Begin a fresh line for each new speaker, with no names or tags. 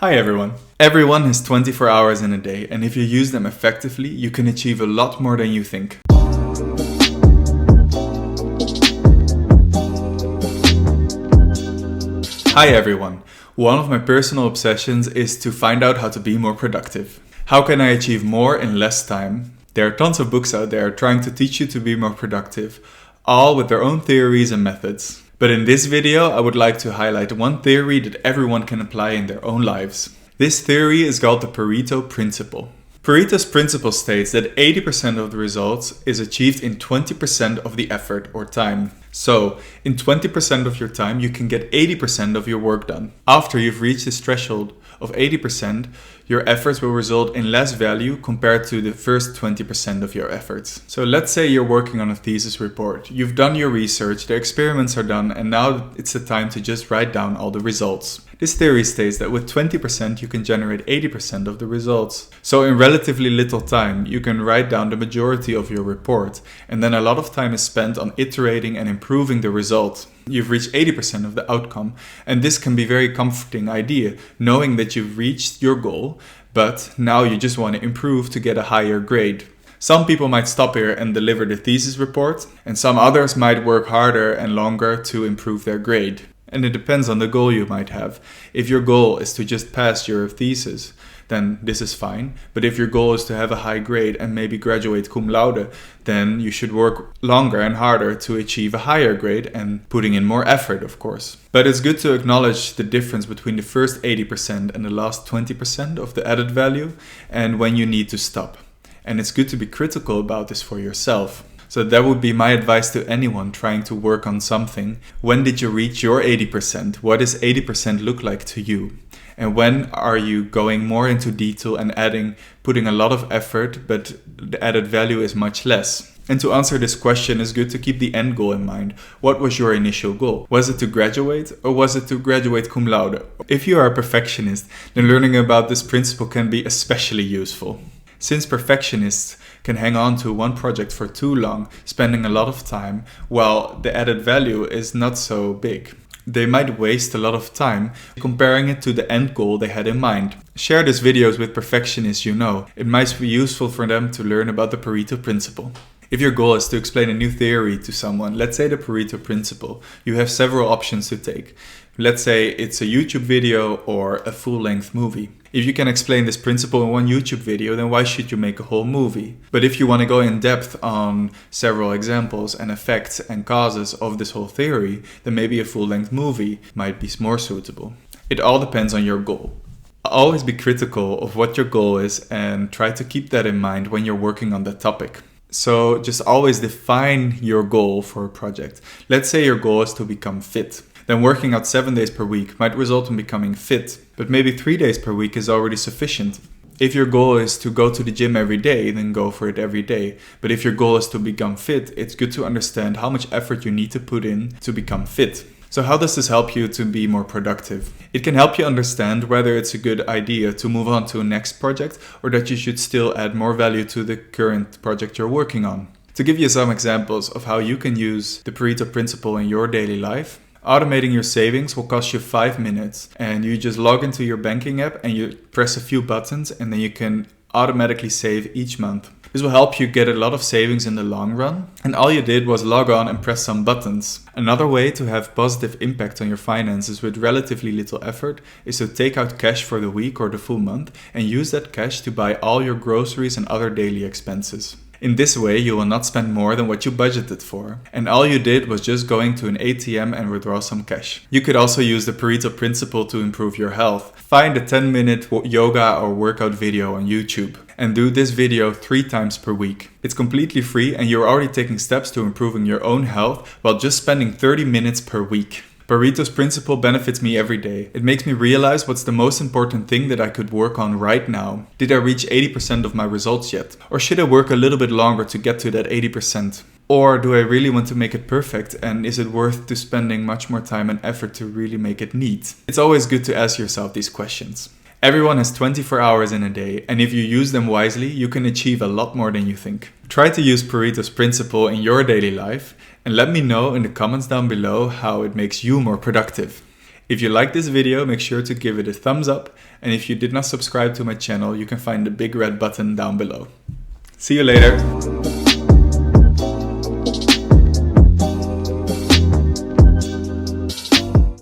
Hi everyone. Everyone has 24 hours in a day, and if you use them effectively, you can achieve a lot more than you think. Hi everyone. One of my personal obsessions is to find out how to be more productive. How can I achieve more in less time? There are tons of books out there trying to teach you to be more productive, all with their own theories and methods. But in this video, I would like to highlight one theory that everyone can apply in their own lives. This theory is called the Pareto Principle. Pareto's principle states that 80% of the results is achieved in 20% of the effort or time. So, in 20% of your time, you can get 80% of your work done. After you've reached this threshold of 80%, your efforts will result in less value compared to the first 20% of your efforts. So let's say you're working on a thesis report. You've done your research, the experiments are done, and now it's the time to just write down all the results. This theory states that with 20% you can generate 80% of the results. So in relatively little time, you can write down the majority of your report, and then a lot of time is spent on iterating and improving the result. You've reached 80% of the outcome, and this can be a very comforting idea, knowing that you've reached your goal, but now you just want to improve to get a higher grade. Some people might stop here and deliver the thesis report, and some others might work harder and longer to improve their grade. And it depends on the goal you might have. If your goal is to just pass your thesis, then this is fine. But if your goal is to have a high grade and maybe graduate cum laude, then you should work longer and harder to achieve a higher grade and putting in more effort, of course. But it's good to acknowledge the difference between the first 80% and the last 20% of the added value and when you need to stop. And it's good to be critical about this for yourself. So that would be my advice to anyone trying to work on something. When did you reach your 80%? What does 80% look like to you? And when are you going more into detail and putting a lot of effort, but the added value is much less? And to answer this question, it's good to keep the end goal in mind. What was your initial goal? Was it to graduate, or was it to graduate cum laude? If you are a perfectionist, then learning about this principle can be especially useful. Since perfectionists can hang on to one project for too long, spending a lot of time, while the added value is not so big. They might waste a lot of time comparing it to the end goal they had in mind. Share these videos with perfectionists you know. It might be useful for them to learn about the Pareto Principle. If your goal is to explain a new theory to someone, let's say the Pareto Principle, you have several options to take. Let's say it's a YouTube video or a full-length movie. If you can explain this principle in one YouTube video, then why should you make a whole movie? But if you want to go in depth on several examples and effects and causes of this whole theory, then maybe a full-length movie might be more suitable. It all depends on your goal. Always be critical of what your goal is and try to keep that in mind when you're working on that topic. So just always define your goal for a project. Let's say your goal is to become fit. Then working out 7 days per week might result in becoming fit, but maybe 3 days per week is already sufficient. If your goal is to go to the gym every day, then go for it every day. But if your goal is to become fit, it's good to understand how much effort you need to put in to become fit. So how does this help you to be more productive? It can help you understand whether it's a good idea to move on to a next project or that you should still add more value to the current project you're working on. To give you some examples of how you can use the Pareto Principle in your daily life, automating your savings will cost you 5 minutes, and you just log into your banking app and you press a few buttons and then you can automatically save each month. This will help you get a lot of savings in the long run, and all you did was log on and press some buttons. Another way to have positive impact on your finances with relatively little effort is to take out cash for the week or the full month and use that cash to buy all your groceries and other daily expenses. In this way, you will not spend more than what you budgeted for, and all you did was just going to an ATM and withdraw some cash. You could also use the Pareto Principle to improve your health. Find a 10-minute yoga or workout video on YouTube and do this video 3 times per week. It's completely free and you're already taking steps to improving your own health while just spending 30 minutes per week. Pareto's Principle benefits me every day. It makes me realize what's the most important thing that I could work on right now. Did I reach 80% of my results yet? Or should I work a little bit longer to get to that 80%? Or do I really want to make it perfect, and is it worth to spending much more time and effort to really make it neat? It's always good to ask yourself these questions. Everyone has 24 hours in a day, and if you use them wisely, you can achieve a lot more than you think. Try to use Pareto's Principle in your daily life, and let me know in the comments down below how it makes you more productive. If you like this video, make sure to give it a thumbs up, and if you did not subscribe to my channel, you can find the big red button down below. See you later!